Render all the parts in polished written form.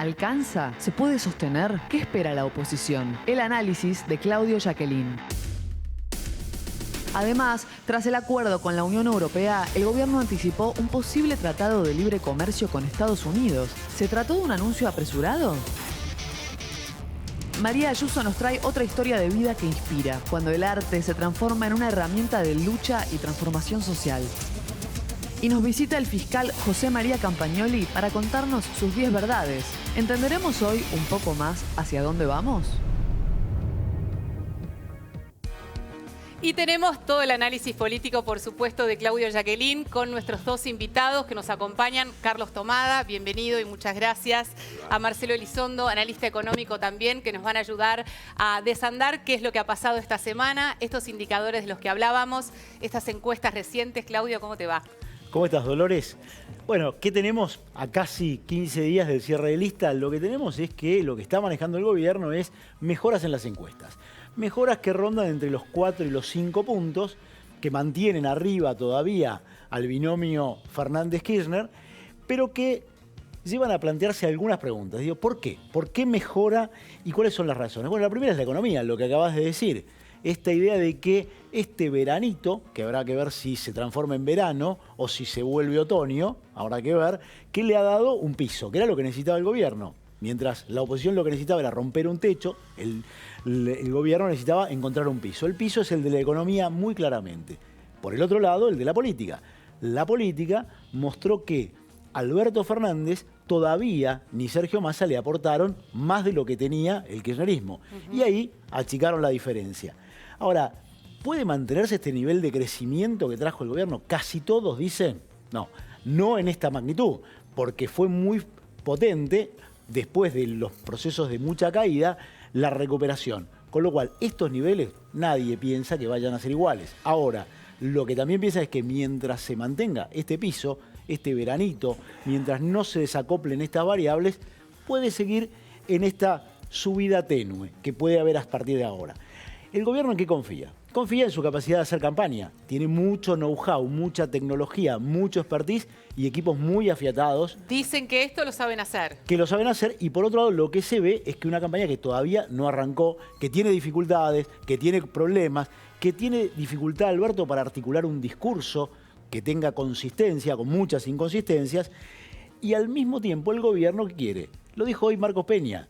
¿Alcanza? ¿Se puede sostener? ¿Qué espera la oposición? El análisis de Claudio Jacquelin. Además, tras el acuerdo con la Unión Europea, el gobierno anticipó un posible tratado de libre comercio con Estados Unidos. ¿Se trató de un anuncio apresurado? María Ayuso nos trae otra historia de vida que inspira, cuando el arte se transforma en una herramienta de lucha y transformación social. Y nos visita el fiscal José María Campagnoli para contarnos sus 10 verdades. ¿Entenderemos hoy un poco más hacia dónde vamos? Y tenemos todo el análisis político, por supuesto, de Claudio Jacquelin con nuestros dos invitados que nos acompañan. Carlos Tomada, bienvenido y muchas gracias. A Marcelo Elizondo, analista económico también, que nos van a ayudar a desandar qué es lo que ha pasado esta semana, estos indicadores de los que hablábamos, estas encuestas recientes. Claudio, ¿cómo te va? ¿Cómo estás, Dolores? Bueno, ¿qué tenemos a casi 15 días del cierre de lista? Lo que tenemos es que lo que está manejando el gobierno es mejoras en las encuestas. Mejoras que rondan entre los 4 y los 5 puntos, que mantienen arriba todavía al binomio Fernández-Kirchner, pero que llevan a plantearse algunas preguntas. Digo, ¿por qué? ¿Por qué mejora y cuáles son las razones? Bueno, la primera es la economía, lo que acabas de decir. Esta idea de que este veranito, que habrá que ver si se transforma en verano o si se vuelve otoño, habrá que ver, que le ha dado un piso, que era lo que necesitaba el gobierno. Mientras la oposición lo que necesitaba era romper un techo, el gobierno necesitaba encontrar un piso. El piso es el de la economía muy claramente. Por el otro lado, el de la política. La política mostró que Alberto Fernández todavía ni Sergio Massa le aportaron más de lo que tenía el kirchnerismo. Y ahí achicaron la diferencia. Ahora, ¿puede mantenerse este nivel de crecimiento que trajo el gobierno? Casi todos dicen, no en esta magnitud, porque fue muy potente, después de los procesos de mucha caída, la recuperación. Con lo cual, estos niveles nadie piensa que vayan a ser iguales. Ahora, lo que también piensa es que mientras se mantenga este piso, este veranito, mientras no se desacoplen estas variables, puede seguir en esta subida tenue que puede haber a partir de ahora. ¿El gobierno en qué confía? Confía en su capacidad de hacer campaña. Tiene mucho know-how, mucha tecnología, mucho expertise y equipos muy afiatados. Dicen que esto lo saben hacer. Que lo saben hacer y por otro lado lo que se ve es que una campaña que todavía no arrancó, que tiene dificultades, que tiene problemas, que tiene dificultad, Alberto, para articular un discurso que tenga consistencia, con muchas inconsistencias, y al mismo tiempo el gobierno que quiere, lo dijo hoy Marcos Peña,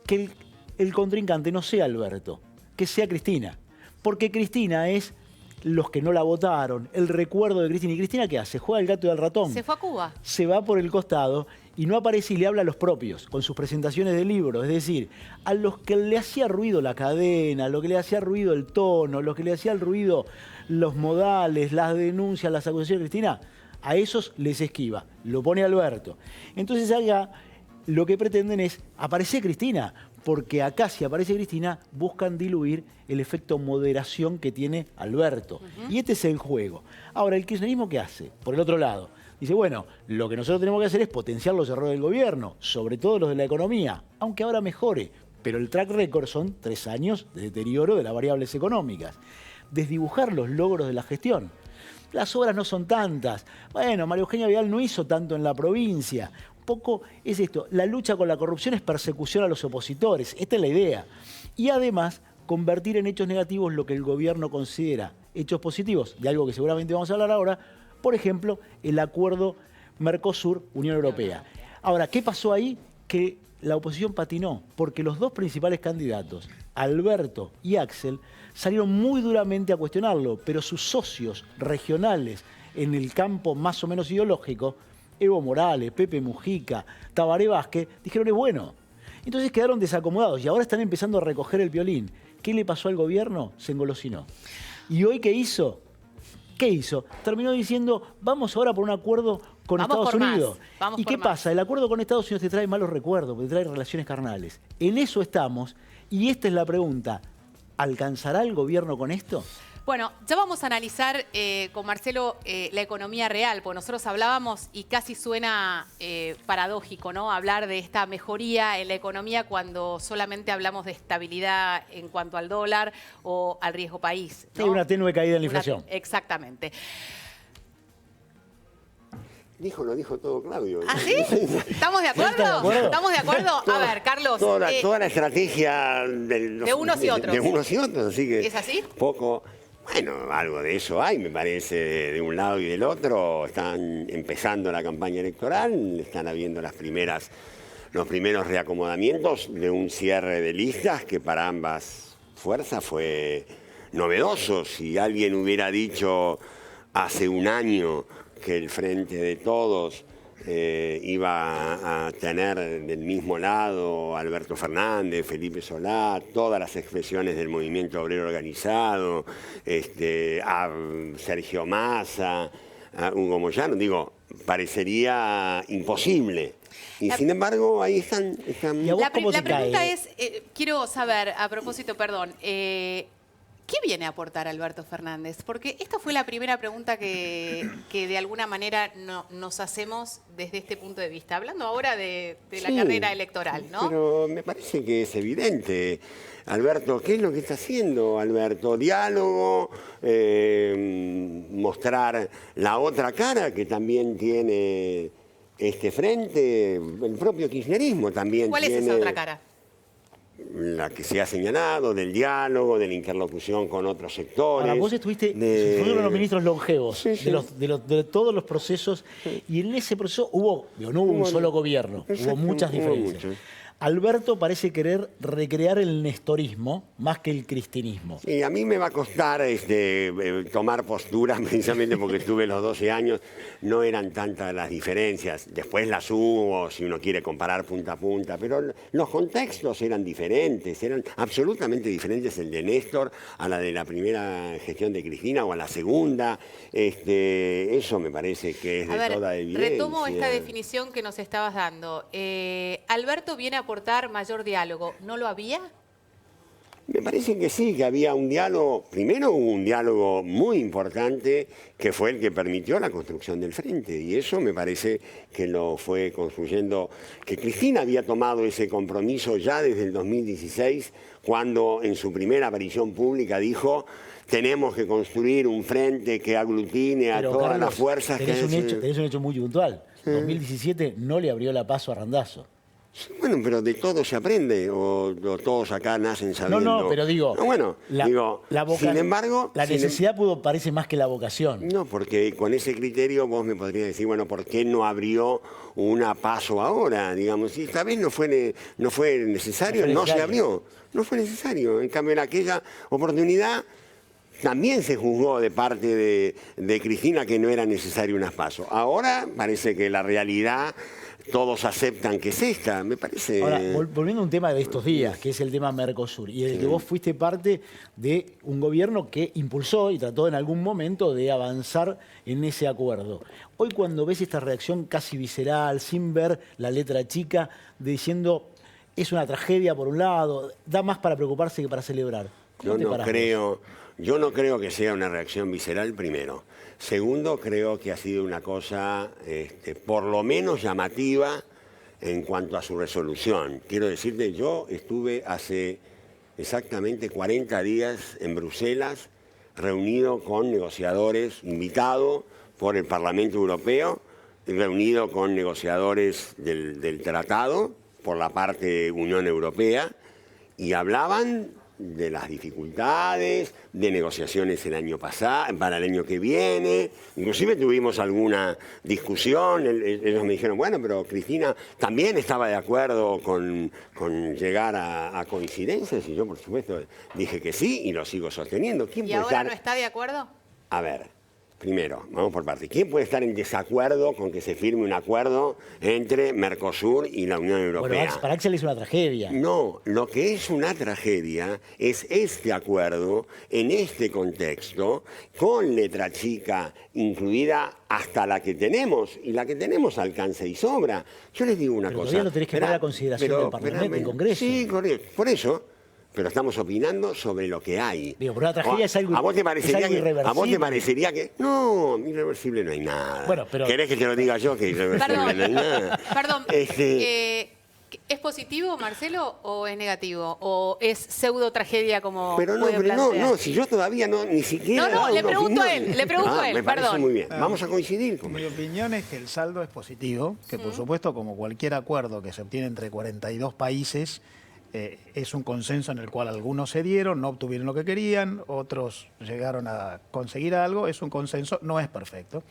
que el contrincante no sea Alberto, que sea Cristina. Porque Cristina es los que no la votaron, el recuerdo de Cristina. ¿Y Cristina qué hace? Juega el gato y el ratón. Se fue a Cuba. Se va por el costado y no aparece y le habla a los propios, con sus presentaciones de libros. Es decir, a los que le hacía ruido la cadena, a los que le hacía ruido el tono, a los que le hacía ruido los modales, las denuncias, las acusaciones de Cristina, a esos les esquiva. Lo pone Alberto. Entonces allá lo que pretenden es, aparece Cristina, porque acá si aparece Cristina buscan diluir el efecto moderación que tiene Alberto. Y este es el juego. Ahora, ¿el kirchnerismo qué hace? Por el otro lado, dice, bueno, lo que nosotros tenemos que hacer es potenciar los errores del gobierno, sobre todo los de la economía, aunque ahora mejore. Pero el track record son 3 años de deterioro de las variables económicas. Desdibujar los logros de la gestión. Las obras no son tantas. Bueno, María Eugenia Vidal no hizo tanto en la provincia. Poco es esto, la lucha con la corrupción es persecución a los opositores, esta es la idea. Y además, convertir en hechos negativos lo que el gobierno considera hechos positivos, de algo que seguramente vamos a hablar ahora, por ejemplo, el acuerdo Mercosur-Unión Europea. Ahora, ¿qué pasó ahí? Que la oposición patinó, porque los dos principales candidatos, Alberto y Axel, salieron muy duramente a cuestionarlo, pero sus socios regionales en el campo más o menos ideológico, Evo Morales, Pepe Mujica, Tabaré Vázquez, dijeron es bueno. Entonces quedaron desacomodados y ahora están empezando a recoger el violín. ¿Qué le pasó al gobierno? Se engolosinó. ¿Y hoy qué hizo? ¿Qué hizo? Terminó diciendo, vamos ahora por un acuerdo con Estados Unidos. ¿Y qué pasa? El acuerdo con Estados Unidos te trae malos recuerdos, te trae relaciones carnales. En eso estamos y esta es la pregunta. ¿Alcanzará el gobierno con esto? Bueno, ya vamos a analizar con Marcelo la economía real, porque nosotros hablábamos y casi suena paradójico, ¿no? Hablar de esta mejoría en la economía cuando solamente hablamos de estabilidad en cuanto al dólar o al riesgo país, ¿no? Hay una tenue caída en la inflación. Exactamente. Lo dijo todo Claudio. ¿Ah, sí? ¿Estamos de acuerdo? ¿Estamos de acuerdo? A ver, Carlos. Toda la estrategia de unos y otros. De unos y otros, así que... ¿Es así? Poco... Bueno, algo de eso hay, me parece, de un lado y del otro. Están empezando la campaña electoral, están habiendo los primeros reacomodamientos de un cierre de listas que para ambas fuerzas fue novedoso. Si alguien hubiera dicho hace un año que el Frente de Todos iba a tener del mismo lado a Alberto Fernández, Felipe Solá, todas las expresiones del movimiento obrero organizado, a Sergio Massa, a Hugo Moyano, parecería imposible. Y sin embargo, ahí están. ¿Y a vos La cómo te pregunta cae? es, quiero saber, a propósito, perdón, ¿qué viene a aportar Alberto Fernández? Porque esta fue la primera pregunta que de alguna manera nos hacemos desde este punto de vista, hablando ahora de la carrera electoral, ¿no? Pero me parece que es evidente. Alberto, ¿qué es lo que está haciendo Alberto? Diálogo, mostrar la otra cara que también tiene este frente, el propio kirchnerismo también. ¿Cuál es tiene... esa otra cara? La que se ha señalado, del diálogo, de la interlocución con otros sectores. Ahora, vos estuviste, sos uno de los ministros longevos Sí, sí. de todos los procesos, y en ese proceso no hubo un solo gobierno, hubo muchas diferencias. mucho. Alberto parece querer recrear el nestorismo más que el cristinismo. Sí, a mí me va a costar tomar postura, precisamente porque estuve los 12 años, no eran tantas las diferencias. Después las hubo, si uno quiere comparar punta a punta, pero los contextos eran diferentes, eran absolutamente diferentes el de Néstor a la de la primera gestión de Cristina o a la segunda. Eso me parece que es de toda evidencia. Retomo esta definición que nos estabas dando. Alberto viene a aportar mayor diálogo. ¿No lo había? Me parece que sí, que había un diálogo. Primero hubo un diálogo muy importante que fue el que permitió la construcción del frente. Y eso me parece que lo fue construyendo, que Cristina había tomado ese compromiso ya desde el 2016, cuando en su primera aparición pública dijo: tenemos que construir un frente que aglutine a todas Carlos, las fuerzas. Tenés un hecho muy puntual. 2017 no le abrió la paso a Randazzo. Bueno, pero de todo se aprende, o todos acá nacen sabiendo. No, pero digo, sin embargo... La necesidad parece más que la vocación. No, porque con ese criterio vos me podrías decir, bueno, ¿por qué no abrió una paso ahora? Digamos, si esta vez no fue necesario, no se abrió. No fue necesario. En cambio, en aquella oportunidad también se juzgó de parte de Cristina que no era necesario unas pasos. Ahora parece que la realidad... todos aceptan que es esta, me parece... Ahora, volviendo a un tema de estos días, que es el tema Mercosur, y del que vos fuiste parte de un gobierno que impulsó y trató en algún momento de avanzar en ese acuerdo. Hoy, cuando ves esta reacción casi visceral, sin ver la letra chica, diciendo es una tragedia por un lado, da más para preocuparse que para celebrar. Yo no creo que sea una reacción visceral, primero. Segundo, creo que ha sido una cosa por lo menos llamativa en cuanto a su resolución. Quiero decirte, yo estuve hace exactamente 40 días en Bruselas, reunido con negociadores, invitado por el Parlamento Europeo, reunido con negociadores del tratado por la parte Unión Europea, y hablaban de las dificultades, de negociaciones el año pasado, para el año que viene. Inclusive tuvimos alguna discusión, ellos me dijeron, bueno, pero Cristina también estaba de acuerdo con llegar a coincidencias, y yo por supuesto dije que sí, y lo sigo sosteniendo. ¿Y ahora no está de acuerdo? A ver, primero, vamos por parte. ¿Quién puede estar en desacuerdo con que se firme un acuerdo entre Mercosur y la Unión Europea? Bueno, para Axel es una tragedia. No, lo que es una tragedia es este acuerdo, en este contexto, con letra chica incluida hasta la que tenemos, y la que tenemos alcanza y sobra. Yo les digo una cosa. Todavía lo tenés que poner a consideración del Parlamento, del Congreso. Sí, correcto. Por eso... pero estamos opinando sobre lo que hay. Digo, pero la tragedia es algo irreversible. ¿A vos te parecería que...? No, irreversible no hay nada. Bueno, pero... ¿Querés que te lo diga yo que irreversible no hay nada? Perdón, ¿Es positivo, Marcelo, o es negativo? ¿O es pseudo tragedia como Pero pueden plantear? no, si yo todavía ni siquiera... No, le pregunto a él, Me parece perdón. muy bien. Vamos a coincidir con Mi opinión es que el saldo es positivo, que por supuesto, como cualquier acuerdo que se obtiene entre 42 países, es un consenso en el cual algunos cedieron, no obtuvieron lo que querían, otros llegaron a conseguir algo, es un consenso, no es perfecto.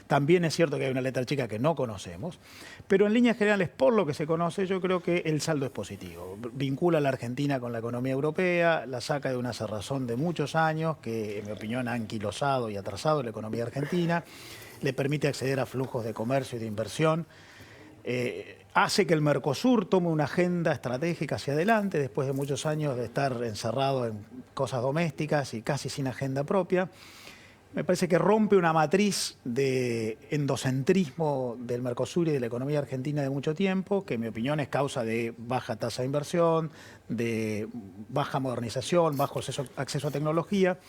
También es cierto que hay una letra chica que no conocemos, pero en líneas generales, por lo que se conoce, yo creo que el saldo es positivo. Vincula a la Argentina con la economía europea, la saca de una cerrazón de muchos años que, en mi opinión, ha anquilosado y atrasado la economía argentina, le permite acceder a flujos de comercio y de inversión, hace que el Mercosur tome una agenda estratégica hacia adelante después de muchos años de estar encerrado en cosas domésticas y casi sin agenda propia. Me parece que rompe una matriz de endocentrismo del Mercosur y de la economía argentina de mucho tiempo, que en mi opinión es causa de baja tasa de inversión, de baja modernización, bajo acceso a tecnología.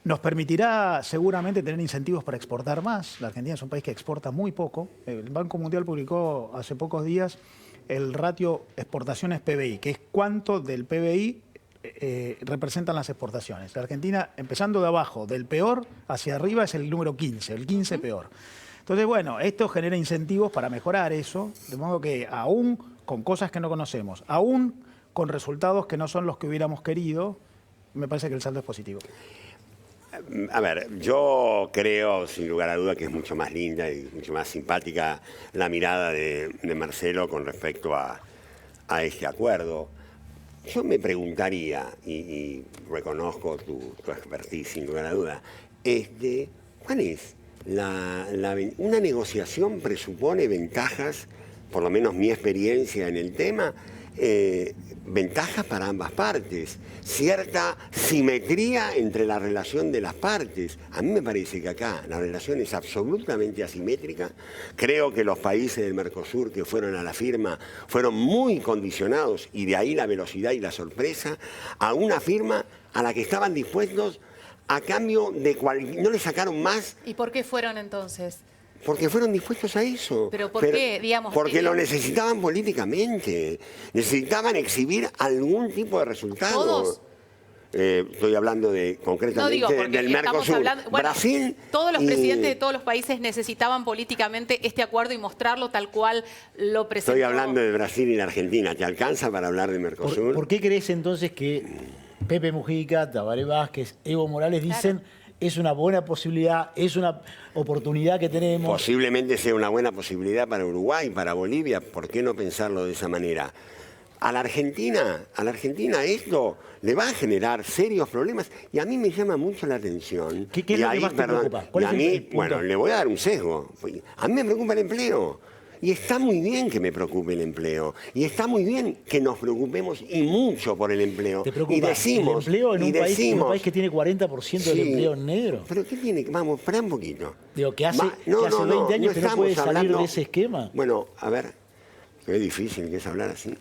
Nos permitirá seguramente tener incentivos para exportar más. La Argentina es un país que exporta muy poco. El Banco Mundial publicó hace pocos días el ratio exportaciones-PBI, que es cuánto del PBI representan las exportaciones. La Argentina, empezando de abajo, del peor hacia arriba, es el número 15, el 15 peor. Entonces, bueno, esto genera incentivos para mejorar eso, de modo que aún con cosas que no conocemos, aún con resultados que no son los que hubiéramos querido, me parece que el saldo es positivo. A ver, yo creo, sin lugar a duda, que es mucho más linda y mucho más simpática la mirada de Marcelo con respecto a este acuerdo. Yo me preguntaría, y reconozco tu expertise, sin lugar a duda, ¿cuál es una negociación presupone ventajas, por lo menos mi experiencia en el tema, ventajas para ambas partes, cierta simetría entre la relación de las partes. A mí me parece que acá la relación es absolutamente asimétrica. Creo que los países del Mercosur que fueron a la firma fueron muy condicionados, y de ahí la velocidad y la sorpresa, a una firma a la que estaban dispuestos a cambio de no le sacaron más. ¿Y por qué fueron entonces? Porque fueron dispuestos a eso. ¿Pero por qué, digamos? Porque lo necesitaban políticamente. Necesitaban exhibir algún tipo de resultado. ¿Todos? Estoy hablando concretamente del Mercosur. Brasil. Todos los presidentes de todos los países necesitaban políticamente este acuerdo y mostrarlo tal cual lo presentó. Estoy hablando de Brasil y la Argentina. ¿Te alcanza para hablar de Mercosur? ¿Por qué crees entonces que Pepe Mujica, Tabaré Vázquez, Evo Morales dicen... Claro. Es una buena posibilidad, es una oportunidad que tenemos? Posiblemente sea una buena posibilidad para Uruguay, para Bolivia. ¿Por qué no pensarlo de esa manera? A la Argentina esto le va a generar serios problemas, y a mí me llama mucho la atención. ¿Qué es lo que más te preocupa? Y a mí, bueno, le voy a dar un sesgo. A mí me preocupa el empleo. Y está muy bien que me preocupe el empleo. Y está muy bien que nos preocupemos, y mucho, por el empleo. ¿Te preocupa y decimos, el empleo en un país que tiene 40% del empleo en negro? ¿Pero qué tiene? Vamos, espera un poquito. Digo, que hace 20 años que no puede salir de ese esquema. Bueno, a ver, qué difícil que es hablar así.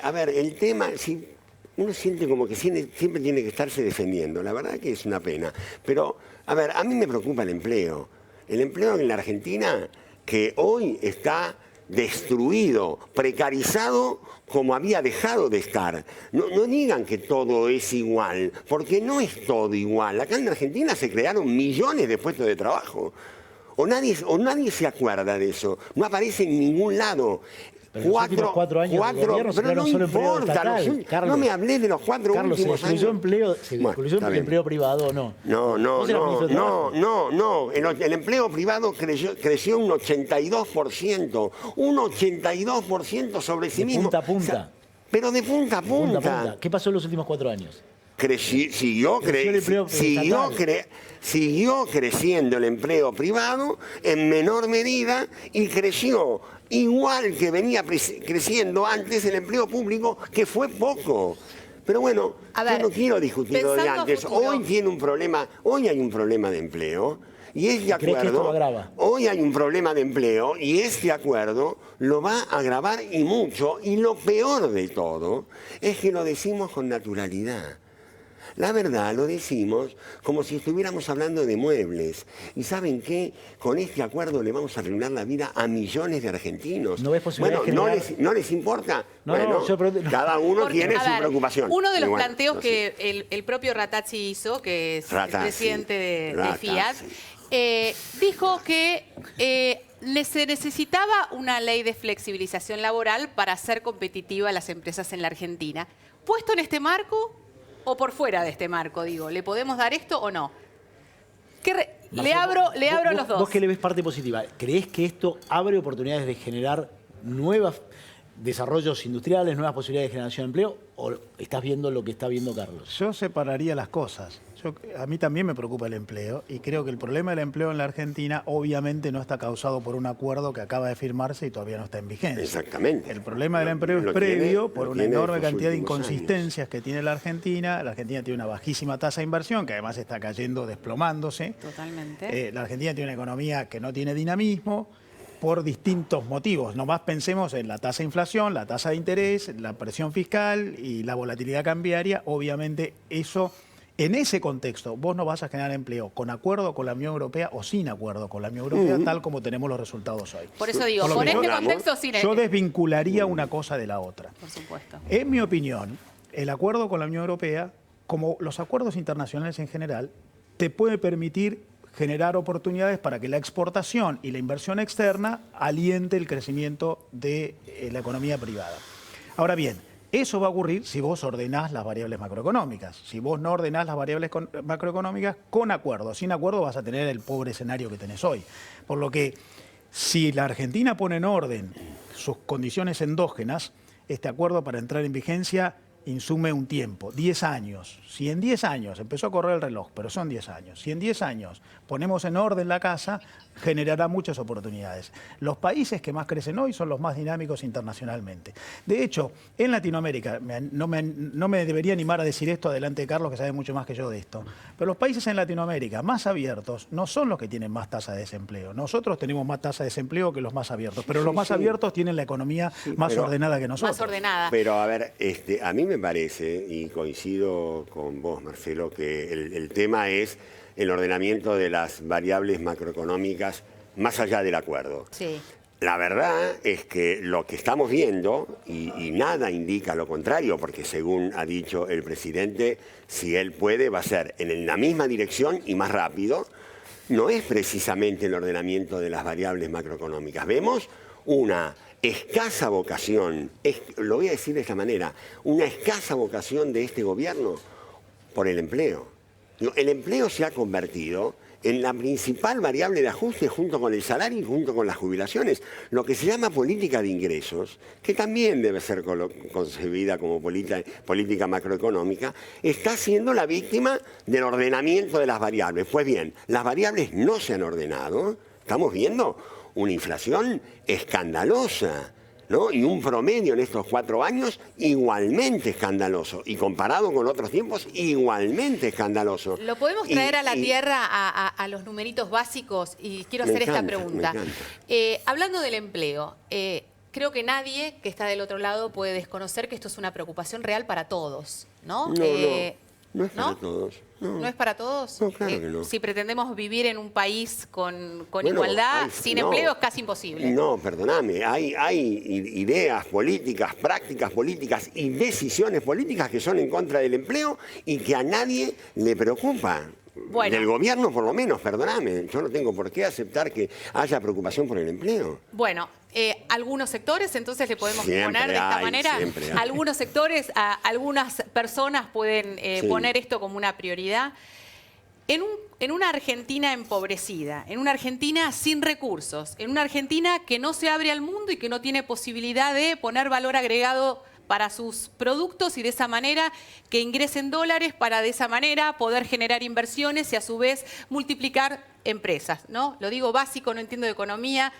A ver, el tema, si uno siente como que siempre tiene que estarse defendiendo. La verdad que es una pena. Pero, a ver, a mí me preocupa el empleo. El empleo en la Argentina, que hoy está destruido, precarizado como había dejado de estar. No digan que todo es igual, porque no es todo igual. Acá en Argentina se crearon millones de puestos de trabajo. O nadie se acuerda de eso. No aparece en ningún lado. Pero los últimos 4 años de gobierno pero no solo importa, Carlos, no me hablé de los 4 Carlos, últimos años. ¿Se excluyó el empleo privado o no? No. El empleo privado creció un 82%. Un 82% sobre sí mismo. De punta a punta. Pero de punta a punta. ¿Qué pasó en los últimos 4 años? Siguió creciendo el empleo privado en menor medida, y creció igual que venía creciendo antes el empleo público, que fue poco. Pero bueno, yo no quiero discutir lo de antes. Hoy hay un problema de empleo, y este acuerdo, ¿crees que esto lo agrava? Hoy hay un problema de empleo, y este acuerdo lo va a agravar, y mucho. Y lo peor de todo es que lo decimos con naturalidad. La verdad lo decimos como si estuviéramos hablando de muebles. ¿Y saben qué? Con este acuerdo le vamos a arruinar la vida a millones de argentinos. ¿No ves posibilidades bueno, de generar... ¿no les importa? No, bueno, no, yo cada uno tiene su preocupación. Uno de los bueno, planteos no sé. que el propio Ratazzi hizo, que es Ratazzi, el presidente de Ratazzi. Fiat, dijo que se necesitaba una ley de flexibilización laboral para hacer competitiva a las empresas en la Argentina. ¿Puesto en este marco o por fuera de este marco, digo? ¿Le podemos dar esto o no? Le abro a los dos. ¿Vos qué le ves parte positiva? ¿Creés que esto abre oportunidades de generar nuevos desarrollos industriales, nuevas posibilidades de generación de empleo? ¿O estás viendo lo que está viendo Carlos? Yo separaría las cosas. A mí también me preocupa el empleo y creo que el problema del empleo en la Argentina obviamente no está causado por un acuerdo que acaba de firmarse y todavía no está en vigencia. Exactamente. El problema del empleo es previo por una enorme cantidad de inconsistencias que tiene la Argentina. La Argentina tiene una bajísima tasa de inversión que además está cayendo, desplomándose. Totalmente. La Argentina tiene una economía que no tiene dinamismo por distintos motivos. Nomás pensemos en la tasa de inflación, la tasa de interés, la presión fiscal y la volatilidad cambiaria. Obviamente eso... En ese contexto, vos no vas a generar empleo con acuerdo con la Unión Europea o sin acuerdo con la Unión Europea, tal como tenemos los resultados hoy. Por eso digo, Por lo con que este yo- contexto sí. Yo desvincularía una cosa de la otra. Por supuesto. En mi opinión, el acuerdo con la Unión Europea, como los acuerdos internacionales en general, te puede permitir generar oportunidades para que la exportación y la inversión externa aliente el crecimiento de la economía privada. Ahora bien, eso va a ocurrir si vos ordenás las variables macroeconómicas. Si vos no ordenás las variables macroeconómicas con acuerdo, sin acuerdo vas a tener el pobre escenario que tenés hoy. Por lo que si la Argentina pone en orden sus condiciones endógenas, este acuerdo para entrar en vigencia insume un tiempo, 10 años. Si en 10 años, empezó a correr el reloj, pero son 10 años, si en 10 años ponemos en orden la casa, generará muchas oportunidades. Los países que más crecen hoy son los más dinámicos internacionalmente. De hecho, en Latinoamérica, no me debería animar a decir esto adelante de Carlos, que sabe mucho más que yo de esto, pero los países en Latinoamérica más abiertos no son los que tienen más tasa de desempleo. Nosotros tenemos más tasa de desempleo que los más abiertos, pero los más abiertos tienen la economía más ordenada que nosotros. Más ordenada. Pero a ver, a mí me parece, y coincido con vos, Marcelo, que el tema es el ordenamiento de las variables macroeconómicas más allá del acuerdo. Sí. La verdad es que lo que estamos viendo, y nada indica lo contrario, porque según ha dicho el presidente, si él puede, va a ser en la misma dirección y más rápido, no es precisamente el ordenamiento de las variables macroeconómicas. Vemos una escasa vocación, lo voy a decir de esta manera, una escasa vocación de este gobierno por el empleo. El empleo se ha convertido en la principal variable de ajuste junto con el salario y junto con las jubilaciones. Lo que se llama política de ingresos, que también debe ser concebida como política macroeconómica, está siendo la víctima del ordenamiento de las variables. Pues bien, las variables no se han ordenado. Estamos viendo una inflación escandalosa, ¿no? Y un promedio en estos 4 años igualmente escandaloso. Y comparado con otros tiempos, igualmente escandaloso. Lo podemos traer a la tierra a los numeritos básicos y quiero hacer esta pregunta. Hablando del empleo, creo que nadie que está del otro lado puede desconocer que esto es una preocupación real para todos, ¿no? No es para todos. ¿No es para todos? No, claro que no. Si pretendemos vivir en un país con igualdad, sin empleo es casi imposible. No, perdóname. Hay ideas políticas, prácticas políticas y decisiones políticas que son en contra del empleo y que a nadie le preocupa. Bueno. Del gobierno, por lo menos, perdóname. Yo no tengo por qué aceptar que haya preocupación por el empleo. Bueno, algunos sectores, entonces le podemos Siempre poner de esta hay, manera. siempre hay. Algunos sectores, algunas personas pueden poner esto como una prioridad. En una Argentina empobrecida, en una Argentina sin recursos, en una Argentina que no se abre al mundo y que no tiene posibilidad de poner valor agregado para sus productos y de esa manera que ingresen dólares para de esa manera poder generar inversiones y a su vez multiplicar empresas, ¿no? Lo digo básico, no entiendo de economía.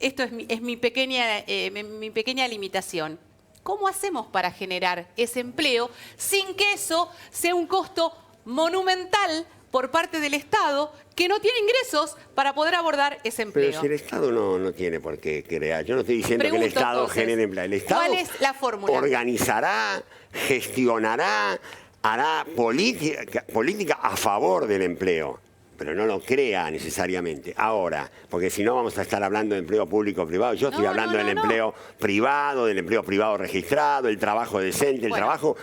Esto es mi pequeña limitación. ¿Cómo hacemos para generar ese empleo sin que eso sea un costo monumental por parte del Estado que no tiene ingresos para poder abordar ese empleo? Pero si el Estado no tiene por qué crear. Yo no estoy diciendo que el Pregunto, Estado entonces, genere empleo. El Estado ¿cuál es la fórmula? organizará, gestionará, hará política a favor del empleo, pero no lo crea necesariamente. Ahora, porque si no vamos a estar hablando de empleo público-privado. Yo estoy hablando del empleo privado registrado, el trabajo decente,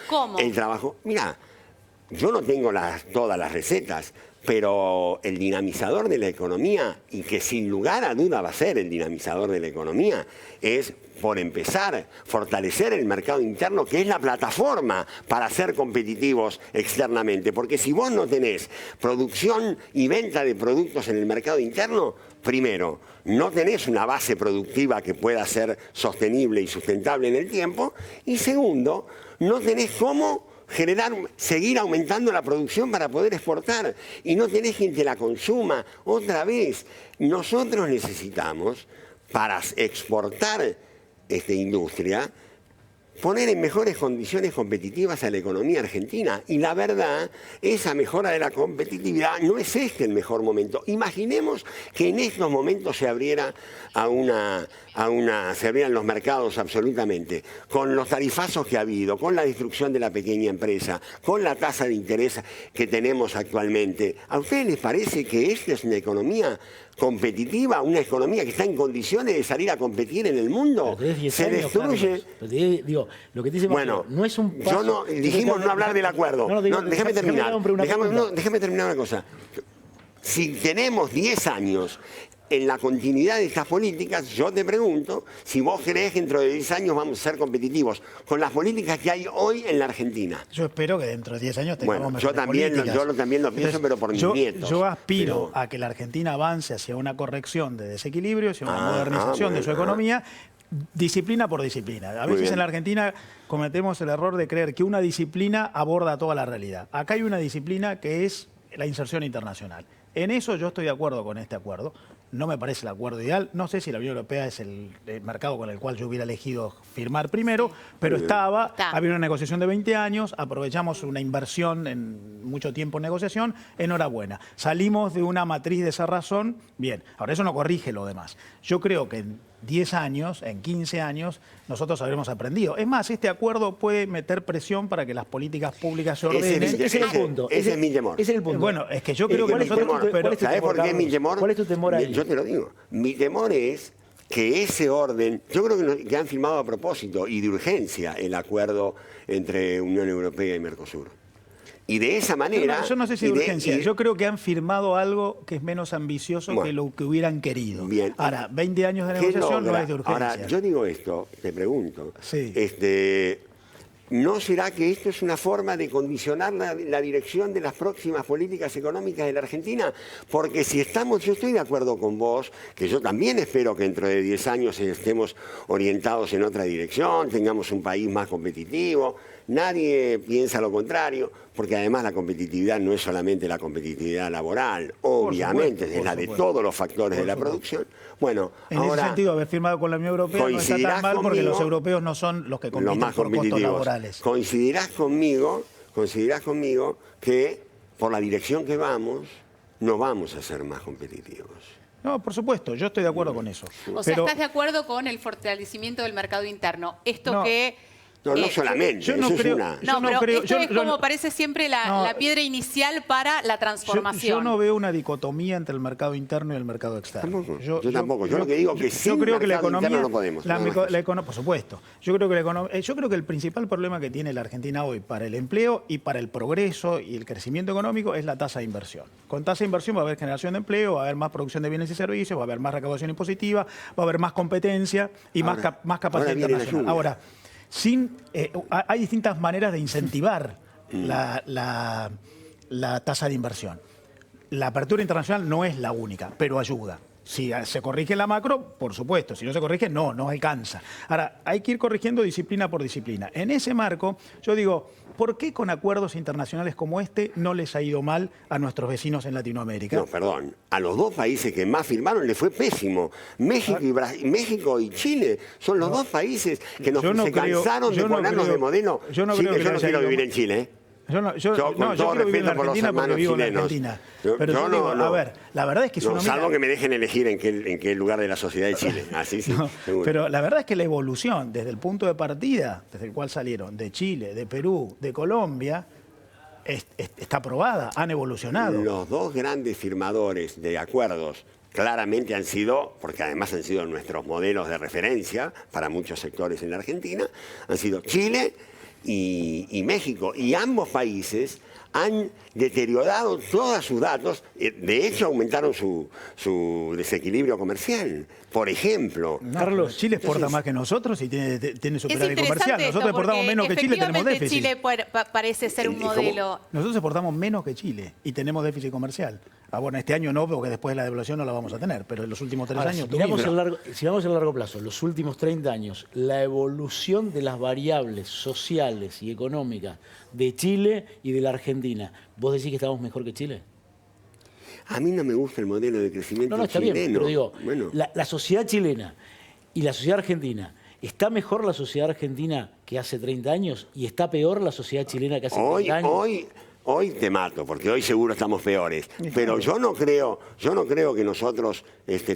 ¿cómo? el trabajo. Mira, yo no tengo todas las recetas, pero el dinamizador de la economía, y que sin lugar a duda va a ser el dinamizador de la economía, es, por empezar, fortalecer el mercado interno, que es la plataforma para ser competitivos externamente. Porque si vos no tenés producción y venta de productos en el mercado interno, primero, no tenés una base productiva que pueda ser sostenible y sustentable en el tiempo, y segundo, no tenés cómo seguir aumentando la producción para poder exportar, y no tenés quien te la consuma. Otra vez, nosotros necesitamos, para exportar esta industria, poner en mejores condiciones competitivas a la economía argentina. Y la verdad, esa mejora de la competitividad no es el mejor momento. Imaginemos que en estos momentos se abrieran los mercados absolutamente, con los tarifazos que ha habido, con la destrucción de la pequeña empresa, con la tasa de interés que tenemos actualmente. ¿A ustedes les parece que esta es una economía competitiva, una economía que está en condiciones de salir a competir en el mundo? Se destruye. Digo, lo que te dice bueno, no es un paso. Dijimos no hablar del acuerdo. Déjame terminar. Déjame terminar una cosa. Si tenemos 10 años en la continuidad de estas políticas, yo te pregunto si vos creés que dentro de 10 años vamos a ser competitivos con las políticas que hay hoy en la Argentina. Yo espero que dentro de 10 años tengamos mejores políticas. Yo también lo pienso, pero por mis nietos. Yo aspiro a que la Argentina avance hacia una corrección de desequilibrio, hacia una modernización de su economía, disciplina por disciplina. A veces en la Argentina cometemos el error de creer que una disciplina aborda toda la realidad. Acá hay una disciplina que es la inserción internacional. En eso yo estoy de acuerdo con este acuerdo. No me parece el acuerdo ideal. No sé si la Unión Europea es el mercado con el cual yo hubiera elegido firmar primero, pero había una negociación de 20 años, aprovechamos una inversión en mucho tiempo en negociación, enhorabuena. Salimos de una matriz de cerrazón, bien. Ahora, eso no corrige lo demás. Yo creo que en 10 años, en 15 años, nosotros habremos aprendido. Es más, este acuerdo puede meter presión para que las políticas públicas se ordenen. Ese es el punto. Ese es mi temor. Ese es el punto. Bueno, es que yo creo que nosotros... ¿Sabes por qué es mi temor? ¿Cuál es tu temor ahí? Yo te lo digo. Mi temor es que ese orden... Yo creo que han firmado a propósito y de urgencia el acuerdo entre Unión Europea y Mercosur. Y de esa manera... Yo no sé si de urgencia. Yo creo que han firmado algo que es menos ambicioso que lo que hubieran querido. Bien. Ahora, 20 años de negociación no es de urgencia. Ahora, yo digo esto, te pregunto. Sí. ¿No será que esto es una forma de condicionar la dirección de las próximas políticas económicas de la Argentina? Porque si yo estoy de acuerdo con vos, que yo también espero que dentro de 10 años estemos orientados en otra dirección, tengamos un país más competitivo. Nadie piensa lo contrario, porque además la competitividad no es solamente la competitividad laboral, obviamente, es la de todos los factores de la producción. Bueno, en ese sentido, haber firmado con la Unión Europea no está tan mal, porque los europeos no son los que compiten por costos laborales. Coincidirás conmigo que por la dirección que vamos, no vamos a ser más competitivos. No, por supuesto, yo estoy de acuerdo con eso. O sea, ¿estás de acuerdo con el fortalecimiento del mercado interno? Esto que... No, no solamente. Yo no creo. Esto es como parece siempre la piedra inicial para la transformación. Yo no veo una dicotomía entre el mercado interno y el mercado externo. Yo tampoco. Yo lo que digo es que sin mercado interno no podemos. Por supuesto. Yo creo que el principal problema que tiene la Argentina hoy para el empleo y para el progreso y el crecimiento económico es la tasa de inversión. Con tasa de inversión va a haber generación de empleo, va a haber más producción de bienes y servicios, va a haber más recaudación impositiva, va a haber más competencia y más capacidad internacional. Ahora, hay distintas maneras de incentivar la tasa de inversión. La apertura internacional no es la única, pero ayuda. Si se corrige la macro, por supuesto. Si no se corrige, no alcanza. Ahora, hay que ir corrigiendo disciplina por disciplina. En ese marco, yo digo, ¿por qué con acuerdos internacionales como este no les ha ido mal a nuestros vecinos en Latinoamérica? No, perdón. A los dos países que más firmaron les fue pésimo. México y Chile son los dos países que cansaron de ponernos de modelo. Yo no quiero vivir en Chile, ¿eh? Yo quiero vivir en la Argentina porque vivo en la Argentina. Pero yo digo, a ver, la verdad es que salvo que me dejen elegir en qué lugar de la sociedad de Chile. Así sí, seguro. Pero la verdad es que la evolución, desde el punto de partida, desde el cual salieron, de Chile, de Perú, de Colombia, está aprobada, han evolucionado. Los dos grandes firmadores de acuerdos claramente han sido, porque además han sido nuestros modelos de referencia para muchos sectores en la Argentina, han sido Chile y México. Y ambos países han deteriorado todos sus datos, de hecho aumentaron su desequilibrio comercial. Por ejemplo, Carlos, Chile exporta más que nosotros y tiene superávit comercial. esto, Nosotros exportamos menos que Chile, tenemos déficit. Chile parece ser un modelo. Nosotros exportamos menos que Chile y tenemos déficit comercial. Bueno, este año no, porque después de la devaluación no la vamos a tener, pero en los últimos 3 años si miramos el largo plazo, los últimos 30 años, la evolución de las variables sociales y económicas de Chile y de la Argentina, ¿vos decís que estamos mejor que Chile? a mí no me gusta el modelo de crecimiento No, está chileno. bien, pero digo, bueno. la sociedad chilena y la sociedad argentina, ¿está mejor la sociedad argentina que hace 30 años y está peor la sociedad chilena que hace 30 años? Hoy te mato, porque hoy seguro estamos peores. Pero yo no creo que nosotros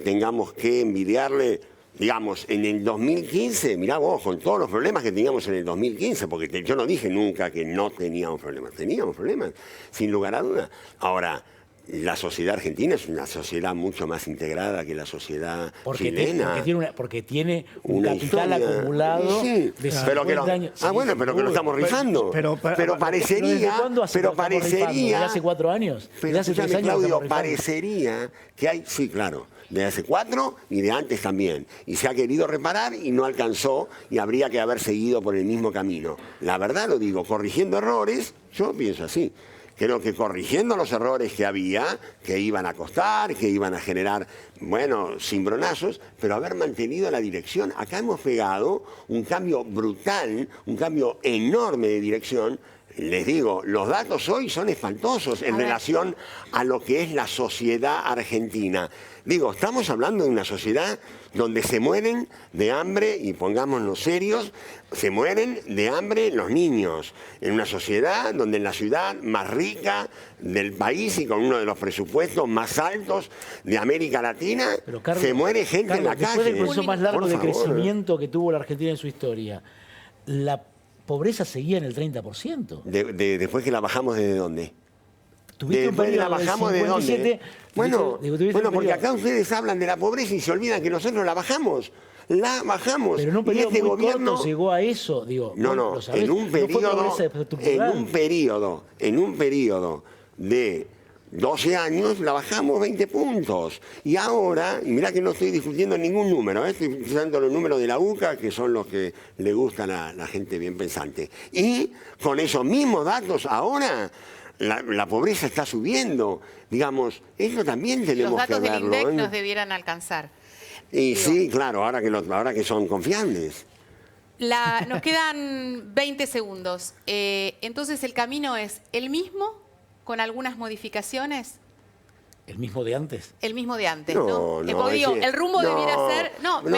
tengamos que envidiarle, digamos, en el 2015, mirá vos, con todos los problemas que teníamos en el 2015, porque yo no dije nunca que no teníamos problemas, sin lugar a dudas. Ahora, la sociedad argentina es una sociedad mucho más integrada que la sociedad chilena. Porque tiene un Una capital historia. acumulado Sí, de 50 pero años. pero que lo estamos rifando. pero ¿Desde parecería, cuándo ¿Desde hace 4 años? Pero ¿Desde hace 3 escúchame, años? Claudio, parecería que hay, sí, claro, de hace 4 y de antes también. Y se ha querido reparar y no alcanzó y habría que haber seguido por el mismo camino. La verdad lo digo, corrigiendo errores, yo pienso así. Creo que corrigiendo los errores que había, que iban a costar, que iban a generar, bueno, cimbronazos, pero haber mantenido la dirección. Acá hemos pegado un cambio brutal, un cambio enorme de dirección. Les digo, los datos hoy son espantosos en relación a lo que es la sociedad argentina. Digo, estamos hablando de una sociedad donde se mueren de hambre, y pongámonos serios, se mueren de hambre los niños. En una sociedad donde en la ciudad más rica del país y con uno de los presupuestos más altos de América Latina, Pero, Carlos, se muere gente en la después calle. del proceso más largo Por de favor. crecimiento que tuvo la Argentina en su historia, la pobreza seguía en el 30%. Después que la bajamos, ¿desde dónde? Tuviste un Después periodo la bajamos del de dónde. 57, Bueno, tuviste un porque periodo. acá ustedes hablan de la pobreza y se olvidan que nosotros la bajamos. La bajamos. Pero en un Y periodo este muy gobierno corto llegó a eso, digo. No, vos no, lo sabés, en un no fue pobreza estructural. en un periodo de 12 años la bajamos 20 puntos. Y ahora, y mirá que no estoy discutiendo ningún número, estoy usando los números de la UCA, que son los que le gustan a la gente bien pensante. Y con esos mismos datos ahora la pobreza está subiendo. Digamos, eso también Los tenemos que datos del verlo. INDEC ¿eh? nos debieran alcanzar. Y sí, claro, ahora que son confiables. Nos quedan 20 segundos. Entonces, ¿el camino es el mismo, con algunas modificaciones? ¿El mismo de antes? El mismo de antes, No, ¿no? no, Porque digo, ese- el rumbo no, debiera ser... No, no,